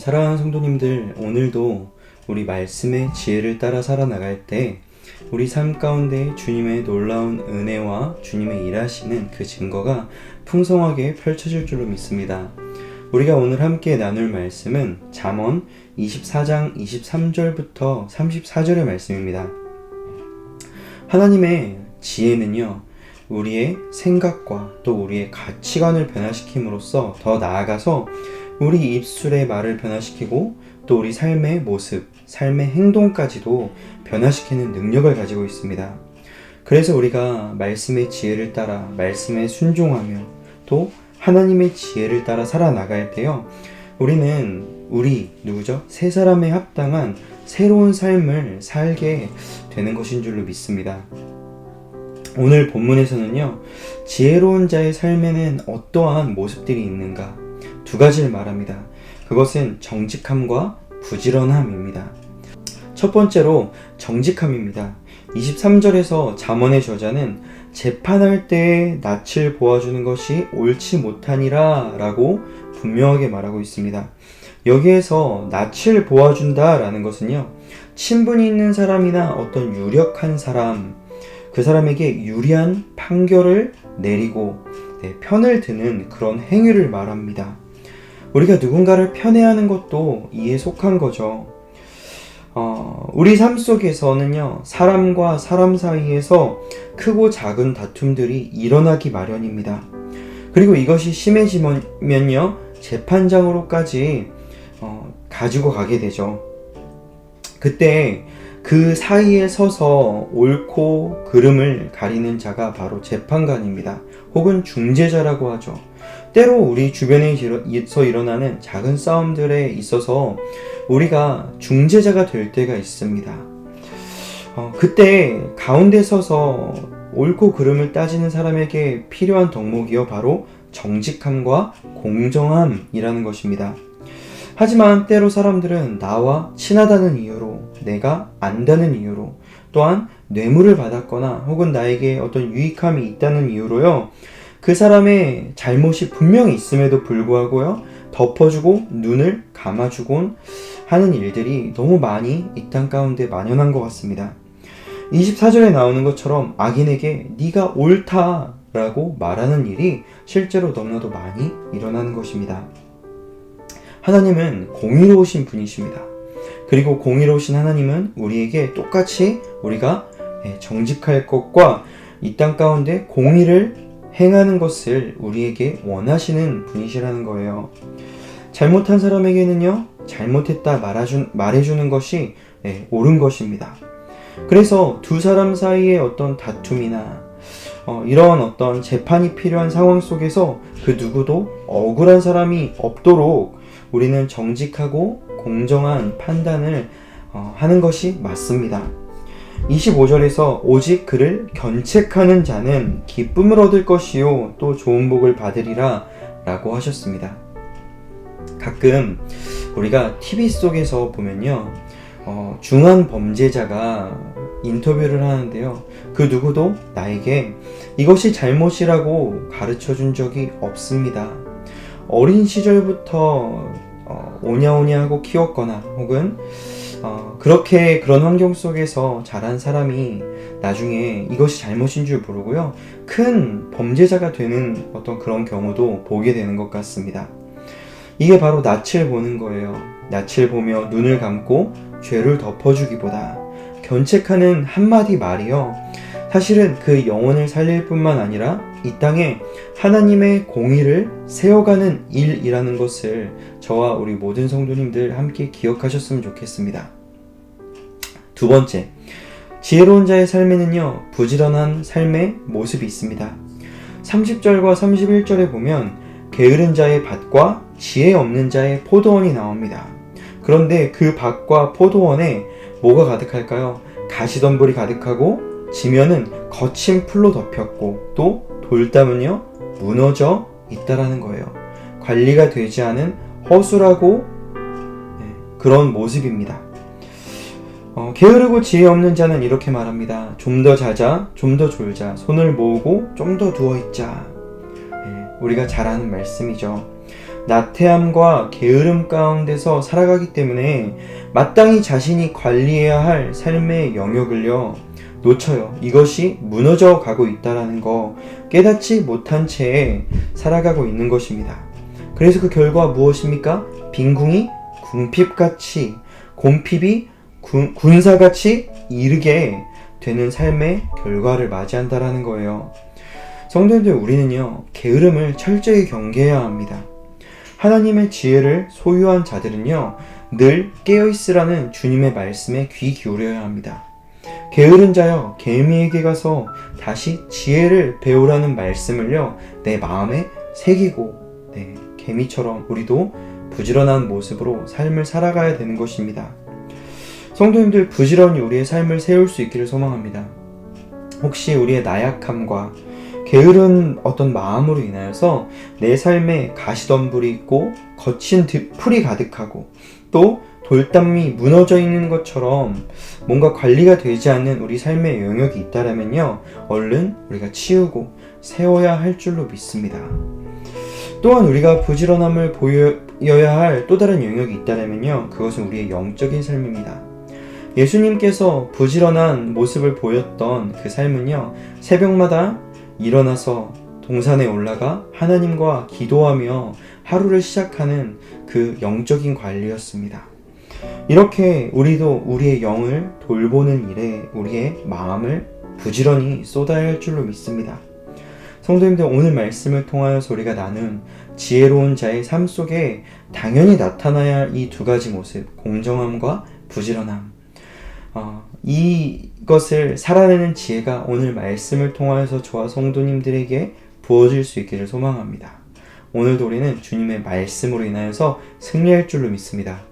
사랑하는 성도님들, 오늘도 우리 말씀의 지혜를 따라 살아나갈 때 우리 삶 가운데 주님의 놀라운 은혜와 주님의 일하시는 그 증거가 풍성하게 펼쳐질 줄로 믿습니다. 우리가 오늘 함께 나눌 말씀은 잠언 24장 23절부터 34절의 말씀입니다. 하나님의 지혜는요, 우리의 생각과 또 우리의 가치관을 변화시킴으로써 더 나아가서 우리 입술의 말을 변화시키고 또 우리 삶의 모습, 삶의 행동까지도 변화시키는 능력을 가지고 있습니다. 그래서 우리가 말씀의 지혜를 따라 말씀에 순종하며 또 하나님의 지혜를 따라 살아나갈 때요, 우리는 세 사람에 합당한 새로운 삶을 살게 되는 것인 줄로 믿습니다. 오늘 본문에서는요, 지혜로운 자의 삶에는 어떠한 모습들이 있는가? 두 가지를 말합니다. 그것은 정직함과 부지런함입니다. 첫 번째로 정직함입니다. 23절에서 잠언의 저자는 재판할 때에 낯을 보아주는 것이 옳지 못하니라 라고 분명하게 말하고 있습니다. 여기에서 낯을 보아준다 라는 것은요, 친분이 있는 사람이나 어떤 유력한 사람, 그 사람에게 유리한 판결을 내리고 편을 드는 그런 행위를 말합니다. 우리가 누군가를 편애하는 것도 이에 속한 거죠. 우리 삶 속에서는요, 사람과 사람 사이에서 크고 작은 다툼들이 일어나기 마련입니다. 그리고 이것이 심해지면요, 재판장으로까지 가지고 가게 되죠. 그때 그 사이에 서서 옳고 그름을 가리는 자가 바로 재판관입니다. 혹은 중재자라고 하죠. 때로 우리 주변에서 일어나는 작은 싸움들에 있어서 우리가 중재자가 될 때가 있습니다. 그때 가운데 서서 옳고 그름을 따지는 사람에게 필요한 덕목이요, 바로 정직함과 공정함이라는 것입니다. 하지만 때로 사람들은 나와 친하다는 이유로, 내가 안다는 이유로, 또한 뇌물을 받았거나 혹은 나에게 어떤 유익함이 있다는 이유로요, 그 사람의 잘못이 분명히 있음에도 불구하고요, 덮어주고 눈을 감아주곤 하는 일들이 너무 많이 이 땅 가운데 만연한 것 같습니다. 24절에 나오는 것처럼 악인에게 네가 옳다 라고 말하는 일이 실제로 너무나도 많이 일어나는 것입니다. 하나님은 공의로우신 분이십니다. 그리고 공의로우신 하나님은 우리에게 똑같이 우리가 정직할 것과 이 땅 가운데 공의를 행하는 것을 우리에게 원하시는 분이시라는 거예요. 잘못한 사람에게는요, 잘못했다 말해주는 것이 옳은 것입니다. 그래서 두 사람 사이의 어떤 다툼이나 이런 어떤 재판이 필요한 상황 속에서 그 누구도 억울한 사람이 없도록 우리는 정직하고 공정한 판단을 하는 것이 맞습니다. 25절에서 오직 그를 견책하는 자는 기쁨을 얻을 것이요 또 좋은 복을 받으리라 라고 하셨습니다. 가끔 우리가 TV 속에서 보면요, 중한 범죄자가 인터뷰를 하는데요, 그 누구도 나에게 이것이 잘못이라고 가르쳐 준 적이 없습니다. 어린 시절부터 오냐오냐 하고 키웠거나 혹은 그런 환경 속에서 자란 사람이 나중에 이것이 잘못인 줄 모르고요, 큰 범죄자가 되는 어떤 그런 경우도 보게 되는 것 같습니다. 이게 바로 낯을 보는 거예요. 낯을 보며 눈을 감고 죄를 덮어주기보다 견책하는 한마디 말이요, 사실은 그 영혼을 살릴 뿐만 아니라 이 땅에 하나님의 공의를 세워가는 일이라는 것을 저와 우리 모든 성도님들 함께 기억하셨으면 좋겠습니다. 두 번째, 지혜로운 자의 삶에는요, 부지런한 삶의 모습이 있습니다. 30절과 31절에 보면 게으른 자의 밭과 지혜 없는 자의 포도원이 나옵니다. 그런데 그 밭과 포도원에 뭐가 가득할까요? 가시덤불이 가득하고 지면은 거친 풀로 덮였고 또 돌담은요, 무너져 있다라는 거예요. 관리가 되지 않은 허술하고 그런 모습입니다. 게으르고 지혜 없는 자는 이렇게 말합니다. 좀 더 자자, 좀 더 졸자, 손을 모으고 좀 더 누워있자. 우리가 잘 아는 말씀이죠. 나태함과 게으름 가운데서 살아가기 때문에 마땅히 자신이 관리해야 할 삶의 영역을요 놓쳐요. 이것이 무너져 가고 있다라는 거 깨닫지 못한 채 살아가고 있는 것입니다. 그래서 그 결과 무엇입니까? 빈궁이 궁핍같이, 곰핍이 군사같이 이르게 되는 삶의 결과를 맞이한다라는 거예요. 성도님들, 우리는요 게으름을 철저히 경계해야 합니다. 하나님의 지혜를 소유한 자들은요 늘 깨어있으라는 주님의 말씀에 귀 기울여야 합니다. 게으른 자여 개미에게 가서 다시 지혜를 배우라는 말씀을요 내 마음에 새기고 개미처럼 우리도 부지런한 모습으로 삶을 살아가야 되는 것입니다. 성도님들, 부지런히 우리의 삶을 세울 수 있기를 소망합니다. 혹시 우리의 나약함과 게으른 어떤 마음으로 인하여서 내 삶에 가시덤불이 있고 거친 풀이 가득하고 또 돌담이 무너져 있는 것처럼 뭔가 관리가 되지 않는 우리 삶의 영역이 있다면요 얼른 우리가 치우고 세워야 할 줄로 믿습니다. 또한 우리가 부지런함을 보여야 할 또 다른 영역이 있다면요 그것은 우리의 영적인 삶입니다. 예수님께서 부지런한 모습을 보였던 그 삶은요 새벽마다 일어나서 동산에 올라가 하나님과 기도하며 하루를 시작하는 그 영적인 관리였습니다. 이렇게 우리도 우리의 영을 돌보는 일에 우리의 마음을 부지런히 쏟아야 할 줄로 믿습니다. 성도님들, 오늘 말씀을 통하여서 우리가 나눈 지혜로운 자의 삶 속에 당연히 나타나야 할 이 두 가지 모습, 공정함과 부지런함, 이것을 살아내는 지혜가 오늘 말씀을 통하여서 저와 성도님들에게 부어질 수 있기를 소망합니다. 오늘도 우리는 주님의 말씀으로 인하여서 승리할 줄로 믿습니다.